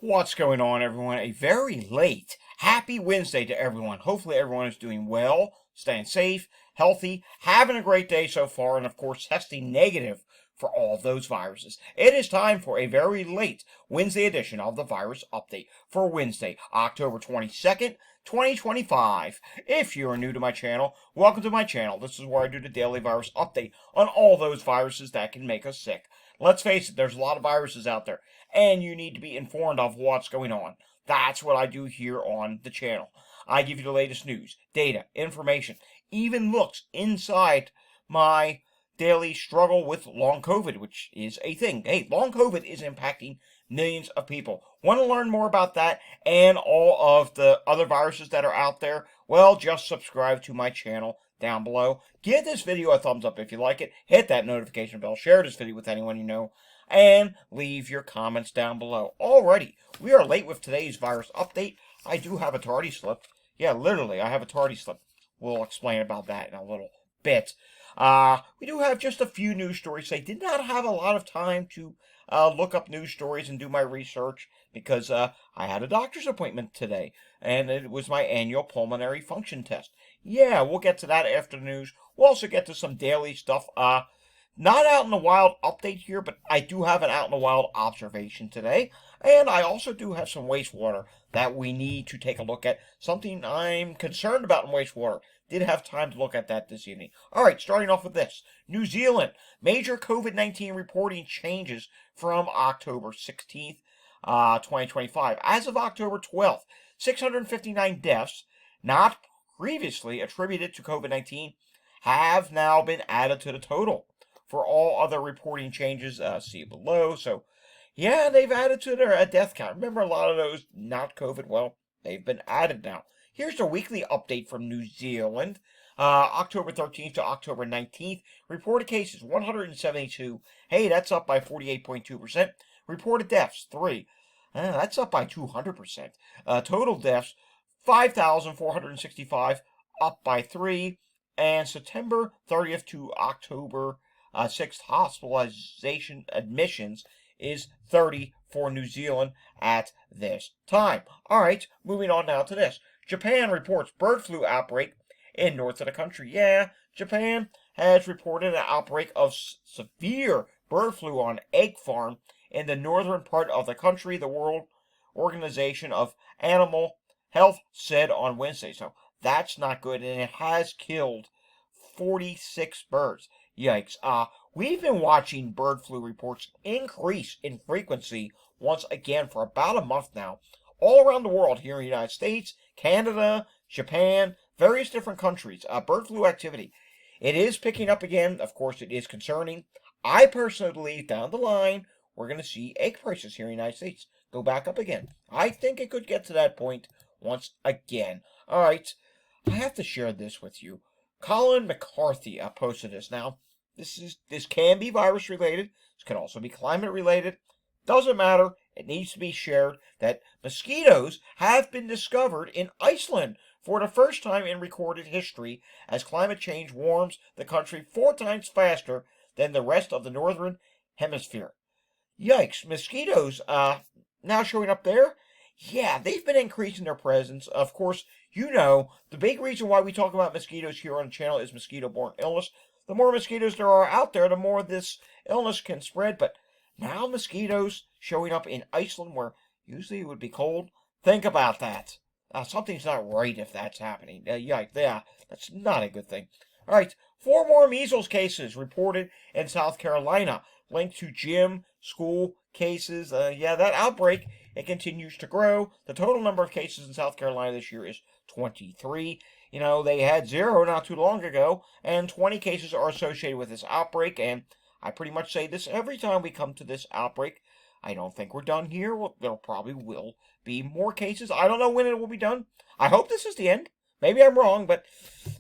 What's going on, everyone? A very late happy Wednesday to everyone. Hopefully, everyone is doing well, staying safe, healthy, having a great day so far, and of course, testing negative for all of those viruses. It is time for a very late Wednesday edition of the Virus Update for Wednesday, October 22nd, 2025. If you are new to my channel, welcome to my channel. This is where I do the daily virus update on all those viruses that can make us sick. Let's face it, there's a lot of viruses out there, and you need to be informed of what's going on. That's what I do here on the channel. I give you the latest news, data, information, even looks inside my daily struggle with long COVID, which is a thing. Hey, long COVID is impacting millions of people. Want to learn more about that and all of the other viruses that are out there? Well, just subscribe to my channel down below. Give this video a thumbs up if you like it. Hit that notification bell. Share this video with anyone you know. And leave your comments down below. Alrighty, we are late with today's virus update. I do have a tardy slip. Yeah, literally, I have a tardy slip. We'll explain about that in a little bit. We do have just a few news stories. I did not have a lot of time to look up news stories and do my research because I had a doctor's appointment today, and it was my annual pulmonary function test. Yeah, we'll get to that after the news. We'll also get to some daily stuff. Not out in the wild update here, but I do have an out in the wild observation today. And I also do have some wastewater that we need to take a look at. Something I'm concerned about in wastewater. Did have time to look at that this evening. Alright, starting off with this. New Zealand. Major COVID-19 reporting changes from October 16th, 2025. As of October 12th, 659 deaths, not previously attributed to COVID-19, have now been added to the total. For all other reporting changes, see below. So, yeah, they've added to their death count. Remember, a lot of those not COVID, well, they've been added now. Here's the weekly update from New Zealand. October 13th to October 19th. Reported cases, 172. Hey, that's up by 48.2%. Reported deaths, 3. That's up by 200%. Total deaths, 5,465, up by 3. And September 30th to October 6th, hospitalization admissions is 30 for New Zealand at this time. All right, moving on now to this. Japan reports bird flu outbreak in north of the country. Yeah, Japan has reported an outbreak of severe bird flu on egg farm in the northern part of the country, the World Organization of Animal Health said on Wednesday. So that's not good, and it has killed 46 birds. Yikes. We've been watching bird flu reports increase in frequency once again for about a month now. All around the world, here in the United States, Canada, Japan, various different countries, bird flu activity. It is picking up again. Of course, it is concerning. I personally believe down the line, we're going to see egg prices here in the United States go back up again. I think it could get to that point once again. All right, I have to share this with you. Colin McCarthy posted this. Now, this can be virus related. This can also be climate related. Doesn't matter. It needs to be shared that mosquitoes have been discovered in Iceland for the first time in recorded history as climate change warms the country 4 times faster than the rest of the northern hemisphere. Yikes, mosquitoes now showing up there? Yeah, they've been increasing their presence. Of course, you know, the big reason why we talk about mosquitoes here on the channel is mosquito-borne illness. The more mosquitoes there are out there, the more this illness can spread. But now mosquitoes showing up in Iceland, where usually it would be cold. Think about that. Something's not right if that's happening. Yikes, yeah, that's not a good thing. All right, 4 more measles cases reported in South Carolina, linked to gym, school cases. Yeah, that outbreak, it continues to grow. The total number of cases in South Carolina this year is 23. You know, they had 0 not too long ago, and 20 cases are associated with this outbreak, and I pretty much say this every time we come to this outbreak. I don't think we're done here. Well, there probably will be more cases. I don't know when it will be done. I hope this is the end. Maybe I'm wrong, but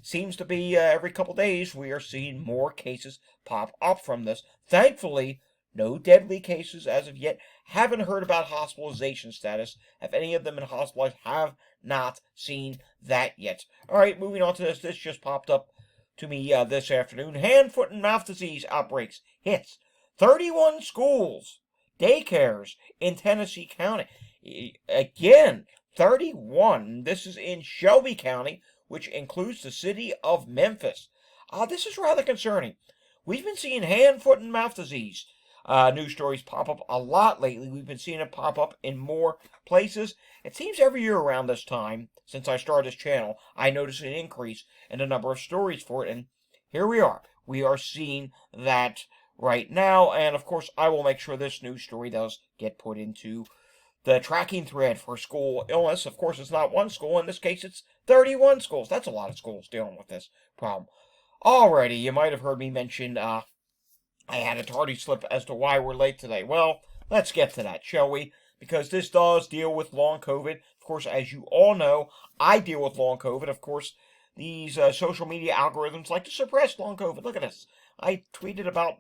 seems to be every couple days we are seeing more cases pop up from this. Thankfully, no deadly cases as of yet. Haven't heard about hospitalization status. If any of them been hospitalized, have not seen that yet. All right, moving on to this. This just popped up to me this afternoon. Hand, foot, and mouth disease outbreaks hits 31 schools, daycares in Tennessee County. Again, 31. This is in Shelby County, which includes the city of Memphis. This is rather concerning. We've been seeing hand, foot, and mouth disease news stories pop up a lot lately. We've been seeing it pop up in more places. It seems every year around this time, since I started this channel, I notice an increase in the number of stories for it, and here we are. We are seeing that right now, and of course, I will make sure this news story does get put into the tracking thread for school illness. Of course, it's not one school. In this case, it's 31 schools. That's a lot of schools dealing with this problem. Alrighty, you might have heard me mention I had a tardy slip as to why we're late today. Well, let's get to that, shall we? Because this does deal with long COVID. Of course, as you all know, I deal with long COVID. Of course, these social media algorithms like to suppress long COVID. Look at this. I tweeted about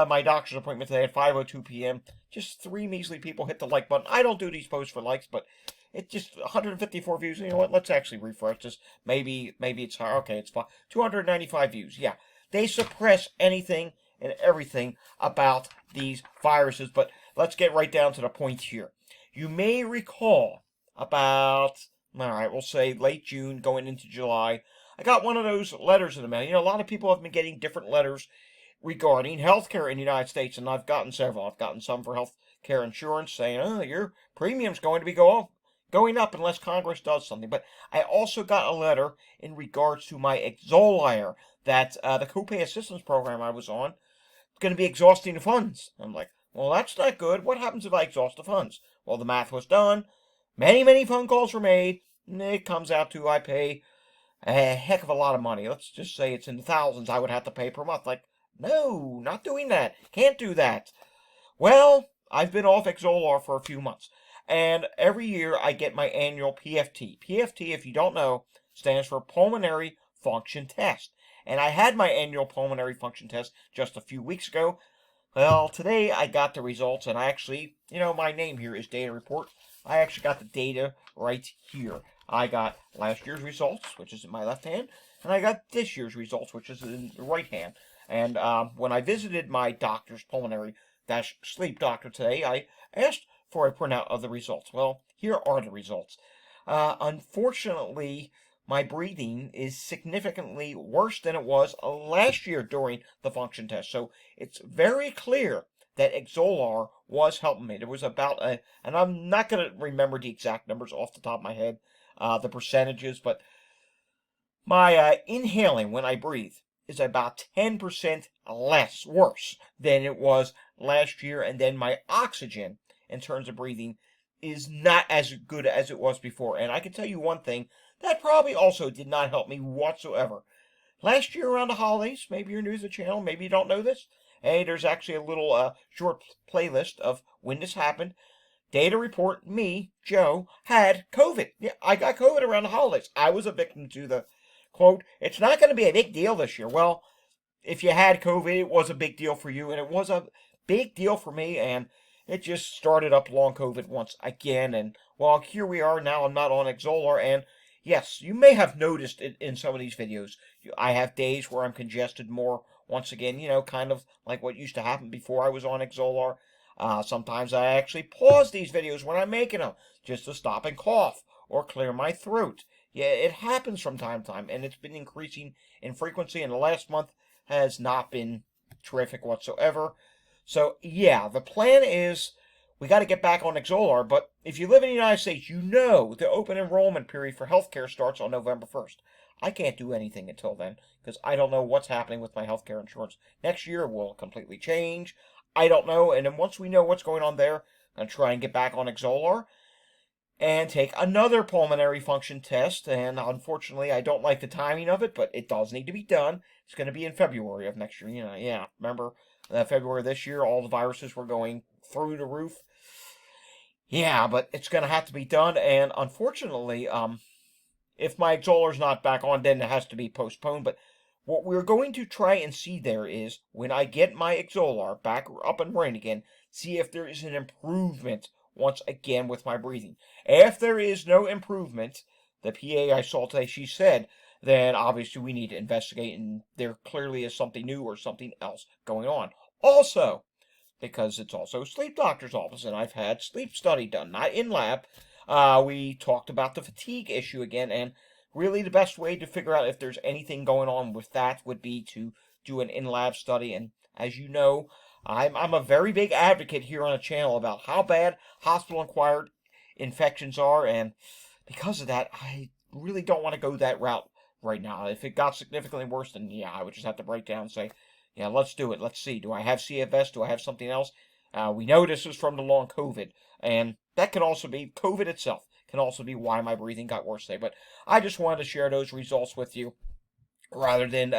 my doctor's appointment today at 5:02 p.m. Just 3 measly people hit the like button. I don't do these posts for likes, but it just 154 views. You know what? Let's actually refresh this. Maybe it's higher. Okay, it's fine. 295 views. Yeah, they suppress anything and everything about these viruses. But let's get right down to the point here. You may recall about, all right, we'll say late June going into July, I got one of those letters in the mail. You know, a lot of people have been getting different letters regarding healthcare in the United States, and I've gotten several. I've gotten some for healthcare insurance saying, oh, your premium's going to be going up unless Congress does something. But I also got a letter in regards to my Exolair, that the copay assistance program I was on, going to be exhausting the funds. I'm like, well, that's not good. What happens if I exhaust the funds? Well, the math was done. Many phone calls were made. And it comes out to I pay a heck of a lot of money. Let's just say it's in the thousands I would have to pay per month. Like, no, not doing that. Can't do that. Well, I've been off Exolair for a few months. And every year I get my annual PFT. PFT, if you don't know, stands for Pulmonary Function Test. And I had my annual pulmonary function test just a few weeks ago. Well, today I got the results, and I actually, you know, my name here is Data Report. I actually got the data right here. I got last year's results, which is in my left hand, and I got this year's results, which is in the right hand. And when I visited my doctor's pulmonary-sleep doctor today, I asked for a printout of the results. Well, here are the results. Unfortunately, my breathing is significantly worse than it was last year during the function test. So it's very clear that Exolair was helping me. There was about and I'm not going to remember the exact numbers off the top of my head, the percentages, but my inhaling when I breathe is about 10% less worse than it was last year. And then my oxygen in terms of breathing is not as good as it was before. And I can tell you one thing, that probably also did not help me whatsoever. Last year around the holidays, maybe you're new to the channel, maybe you don't know this. Hey, there's actually a little short playlist of when this happened. Data report, me, Joe, had COVID. Yeah, I got COVID around the holidays. I was a victim to the, quote, it's not going to be a big deal this year. Well, if you had COVID, it was a big deal for you, and it was a big deal for me, and it just started up long COVID once again. And, well, here we are now. I'm not on Exolair, and yes, you may have noticed it in some of these videos. I have days where I'm congested more. Once again, you know, kind of like what used to happen before I was on Exolair. Sometimes I actually pause these videos when I'm making them just to stop and cough or clear my throat. Yeah, it happens from time to time, and it's been increasing in frequency, and the last month has not been terrific whatsoever. So, yeah, the plan is we got to get back on Exolair, but if you live in the United States, you know the open enrollment period for healthcare starts on November 1st. I can't do anything until then because I don't know what's happening with my healthcare insurance. Next year will completely change. I don't know, and then once we know what's going on there, I'm going to try and get back on Exolair and take another pulmonary function test, and unfortunately, I don't like the timing of it, but it does need to be done. It's going to be in February of next year. You know, yeah, remember February this year, all the viruses were going through the roof. Yeah, but it's going to have to be done, and unfortunately, if my Exolair's not back on, then it has to be postponed. But what we're going to try and see there is, when I get my Exolair back up and running again, see if there is an improvement once again with my breathing. If there is no improvement, the PA I saw today, she said, then obviously we need to investigate, and there clearly is something new or something else going on. Also, because it's also a sleep doctor's office, and I've had sleep study done, not in lab. We talked about the fatigue issue again, and really the best way to figure out if there's anything going on with that would be to do an in-lab study. And as you know, I'm a very big advocate here on the channel about how bad hospital-acquired infections are, and because of that, I really don't want to go that route right now. If it got significantly worse, then yeah, I would just have to break down and say, yeah, let's do it. Let's see. Do I have CFS? Do I have something else? We know this is from the long COVID, and that can also be COVID itself. Can also be why my breathing got worse today. But I just wanted to share those results with you rather than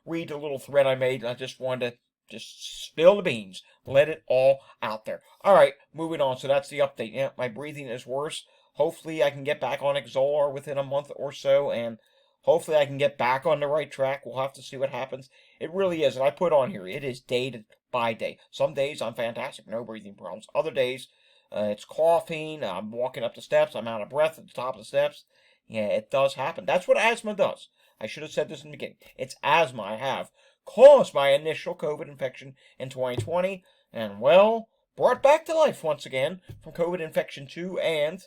read the little thread I made. I just wanted to just spill the beans, let it all out there. All right, moving on. So that's the update. Yeah, my breathing is worse. Hopefully I can get back on Xolair within a month or so, and hopefully I can get back on the right track. We'll have to see what happens. It really is, and I put on here, it is day by day. Some days I'm fantastic, no breathing problems. Other days, it's coughing, I'm walking up the steps, I'm out of breath at the top of the steps. Yeah, it does happen. That's what asthma does. I should have said this in the beginning. It's asthma I have, caused my initial COVID infection in 2020, and well, brought back to life once again from COVID infection 2 and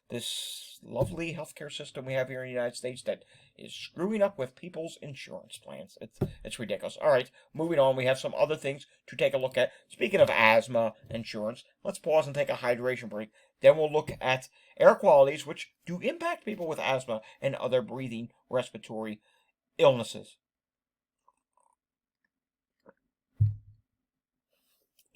this lovely healthcare system we have here in the United States that is screwing up with people's insurance plans. It's ridiculous. All right, moving on. We have some other things to take a look at. Speaking of asthma insurance, let's pause and take a hydration break. Then we'll look at air qualities, which do impact people with asthma and other breathing respiratory illnesses.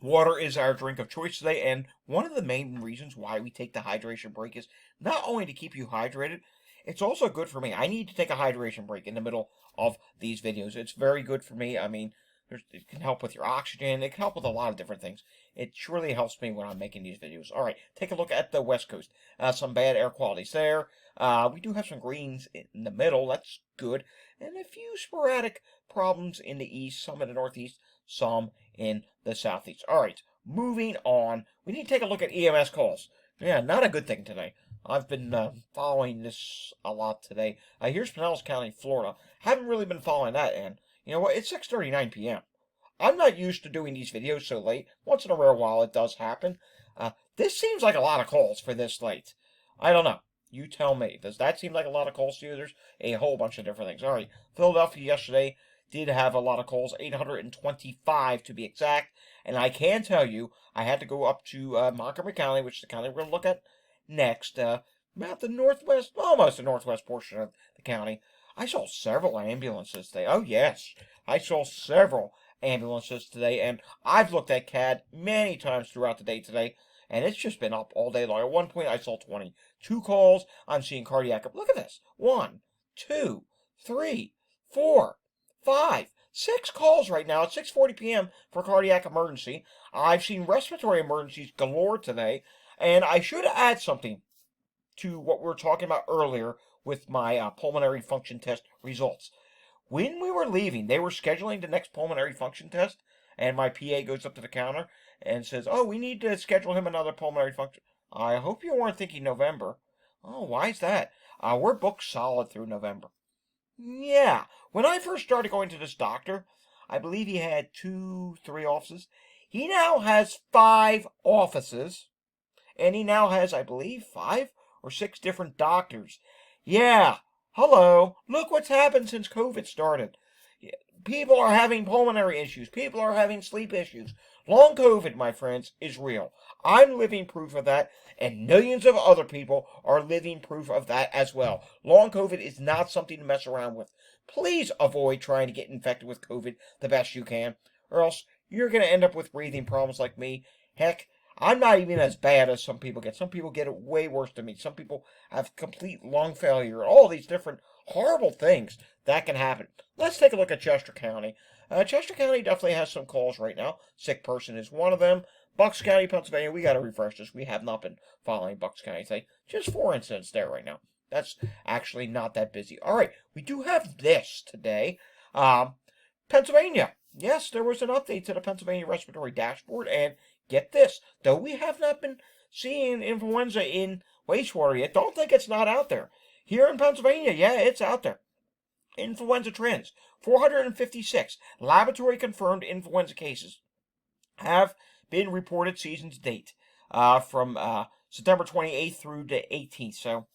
Water is our drink of choice today, and one of the main reasons why we take the hydration break is not only to keep you hydrated, it's also good for me. I need to take a hydration break in the middle of these videos. It's very good for me. I mean, it can help with your oxygen. It can help with a lot of different things. It surely helps me when I'm making these videos. All right, take a look at the West Coast. Some bad air qualities there. We do have some greens in the middle. That's good. And a few sporadic problems in the east, some in the northeast, some in the southeast. All right, moving on. We need to take a look at EMS calls. Yeah, not a good thing today. I've been following this a lot today. Here's Pinellas County, Florida. Haven't really been following that, and you know what? It's 6:39 p.m. I'm not used to doing these videos so late. Once in a rare while, it does happen. This seems like a lot of calls for this late. I don't know. You tell me. Does that seem like a lot of calls to you? There's a whole bunch of different things. All right, Philadelphia yesterday did have a lot of calls, 825 to be exact. And I can tell you, I had to go up to Montgomery County, which is the county we're going to look at next, about the northwest, almost the northwest portion of the county. I saw several ambulances today. Oh, yes. I saw several ambulances today, and I've looked at CAD many times throughout the day today, and it's just been up all day long. At one point, I saw 22 calls. I'm seeing cardiac. Look at this. 1, 2, 3, 4, 5, 6 calls right now at 6:40 p.m. for cardiac emergency. I've seen respiratory emergencies galore today, and I should add something to what we were talking about earlier with my pulmonary function test results. When we were leaving, they were scheduling the next pulmonary function test, and my PA goes up to the counter and says, "Oh, we need to schedule him another pulmonary function." I hope you weren't thinking November. Oh, why is that? We're booked solid through November. Yeah, when I first started going to this doctor, I believe he had 2, 3 offices. He now has 5 offices, and he now has, I believe, 5 or 6 different doctors. Yeah, hello, look what's happened since COVID started. People are having pulmonary issues. People are having sleep issues. Long COVID, my friends, is real. I'm living proof of that, and millions of other people are living proof of that as well. Long COVID is not something to mess around with. Please avoid trying to get infected with COVID the best you can, or else you're going to end up with breathing problems like me. Heck, I'm not even as bad as some people get. Some people get it way worse than me. Some people have complete lung failure, all these different horrible things that can happen. Let's take a look at Chester County. Chester County definitely has some calls right now. Sick person is one of them. Bucks County, Pennsylvania, we got to refresh this. We have not been following Bucks County today. Just 4 incidents there right now. That's actually not that busy. All right, we do have this today. Pennsylvania. Yes, there was an update to the Pennsylvania respiratory dashboard, and get this, though we have not been seeing influenza in wastewater yet, don't think it's not out there. Here in Pennsylvania, yeah, it's out there. Influenza trends. 456 laboratory confirmed influenza cases have been reported season to date from September 28th through the 18th. So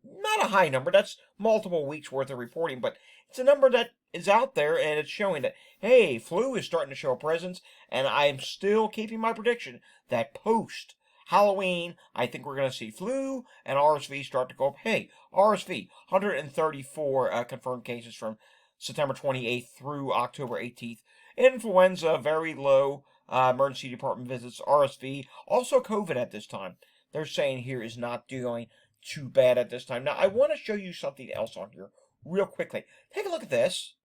not a high number. That's multiple weeks worth of reporting, but it's a number that is out there, and it's showing that, hey, flu is starting to show a presence, and I'm still keeping my prediction that post Halloween, I think we're going to see flu and RSV start to go up. Hey, RSV, 134 confirmed cases from September 28th through October 18th. Influenza, very low. Emergency department visits, RSV, also COVID at this time. They're saying here is not doing too bad at this time. Now, I want to show you something else on here real quickly. Take a look at this.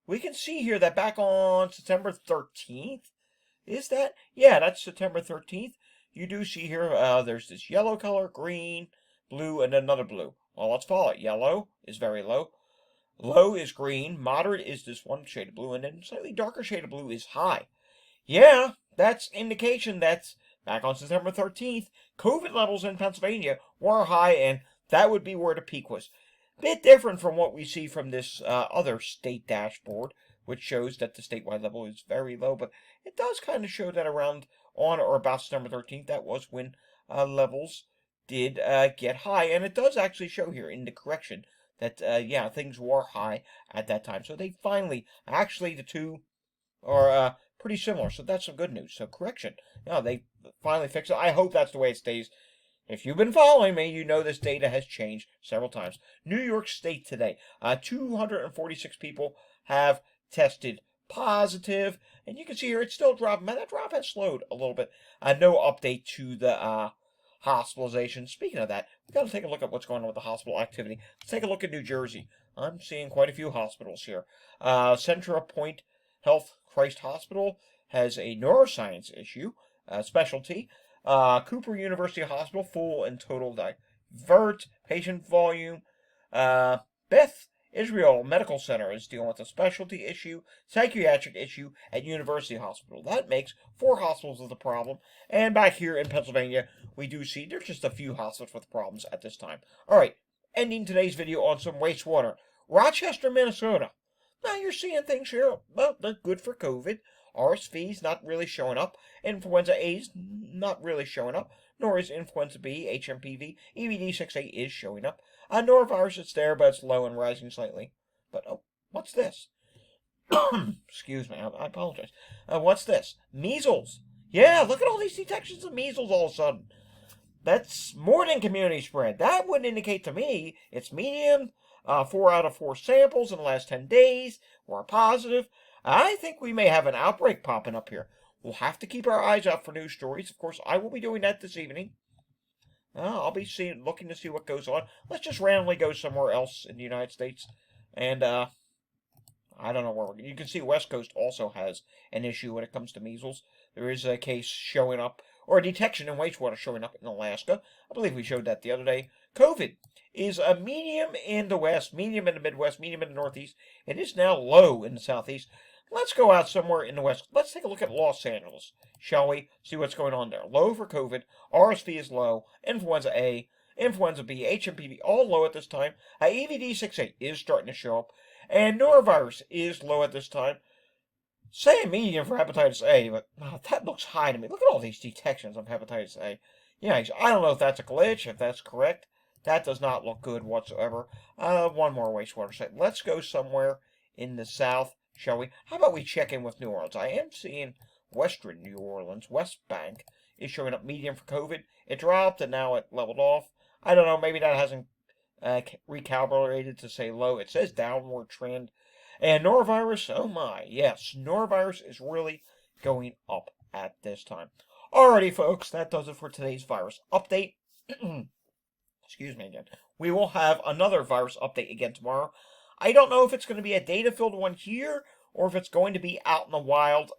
We can see here that back on September 13th, is that? Yeah, that's September 13th. You do see here, there's this yellow color, green, blue, and another blue. Well, let's follow it. Yellow is very low. Low is green. Moderate is this one shade of blue. And then slightly darker shade of blue is high. Yeah, that's indication that's back on September 13th, COVID levels in Pennsylvania were high, and that would be where the peak was. Bit different from what we see from this other state dashboard, which shows that the statewide level is very low, but it does kind of show that around on or about September 13th, that was when levels did get high, and it does actually show here in the correction that, yeah, things were high at that time. So they finally, actually the two are pretty similar, so that's some good news. So correction, yeah, they finally fixed it. I hope that's the way it stays. If you've been following me, you know this data has changed several times. New York State today, 246 people have tested positive, and you can see here it's still dropping. Man, that drop has slowed a little bit. No update to the hospitalization. Speaking of that, we've got to take a look at what's going on with the hospital activity. Let's take a look at New Jersey. I'm seeing quite a few hospitals here. Centra Point Health Christ Hospital has a neuroscience issue, specialty. Cooper University Hospital, full and total divert. Patient volume. Beth Israel Medical Center is dealing with a specialty issue, psychiatric issue at University Hospital. That makes 4 hospitals with a problem. And back here in Pennsylvania, we do see there's just a few hospitals with problems at this time. All right, ending today's video on some wastewater. Rochester, Minnesota. Now you're seeing things here, well, they're good for COVID. RSV's not really showing up. Influenza A's not really showing up. Nor is Influenza B, HMPV, EVD68 is showing up. Norovirus is there, but it's low and rising slightly. But, oh, what's this? Excuse me, I apologize. What's this? Measles. Yeah, look at all these detections of measles all of a sudden. That's more than community spread. That would indicate to me it's medium. 4 out of 4 samples in the last 10 days were positive. I think we may have an outbreak popping up here. We'll have to keep our eyes out for news stories. Of course, I will be doing that this evening. I'll be looking to see what goes on. Let's just randomly go somewhere else in the United States. And, I don't know where we're going. You can see West Coast also has an issue when it comes to measles. There is a case showing up, or a detection in wastewater showing up in Alaska. I believe we showed that the other day. COVID is a medium in the West, medium in the Midwest, medium in the Northeast. It is now low in the Southeast. Let's go out somewhere in the West. Let's take a look at Los Angeles, shall we? See what's going on there. Low for COVID. RSV is low. Influenza A, Influenza B, HMPV, all low at this time. EVD68 is starting to show up. And norovirus is low at this time. Say a medium for hepatitis A, but that looks high to me. Look at all these detections of hepatitis A. Yeah, I don't know if that's a glitch, if that's correct. That does not look good whatsoever. One more wastewater site. Let's go somewhere in the south, shall we? How about we check in with New Orleans? I am seeing western New Orleans, West Bank, is showing up medium for COVID. It dropped and now it leveled off. I don't know, maybe that hasn't recalibrated to say low. It says downward trend. And norovirus, oh my, yes, norovirus is really going up at this time. Alrighty, folks, that does it for today's virus update. Excuse me again. We will have another virus update again tomorrow. I don't know if it's going to be a data-filled one here or if it's going to be out in the wild.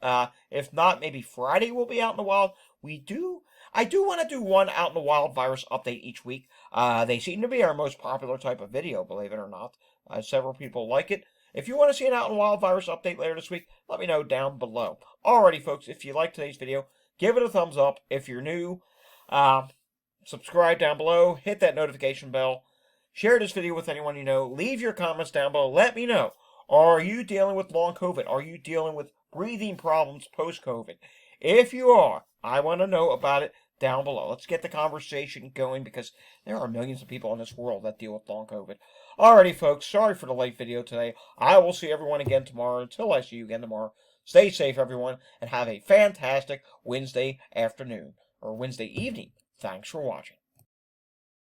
If not, maybe Friday will be out in the wild. I do want to do one out in the wild virus update each week. They seem to be our most popular type of video, believe it or not. Several people like it. If you want to see an out in the wild virus update later this week, let me know down below. Alrighty, folks, if you liked today's video, give it a thumbs up. If you're new, subscribe down below, hit that notification bell, share this video with anyone you know, leave your comments down below, let me know. Are you dealing with long COVID? Are you dealing with breathing problems post-COVID? If you are, I want to know about it down below. Let's get the conversation going because there are millions of people in this world that deal with long COVID. Alrighty, folks, sorry for the late video today. I will see everyone again tomorrow. Until I see you again tomorrow, stay safe, everyone, and have a fantastic Wednesday afternoon or Wednesday evening. Thanks for watching.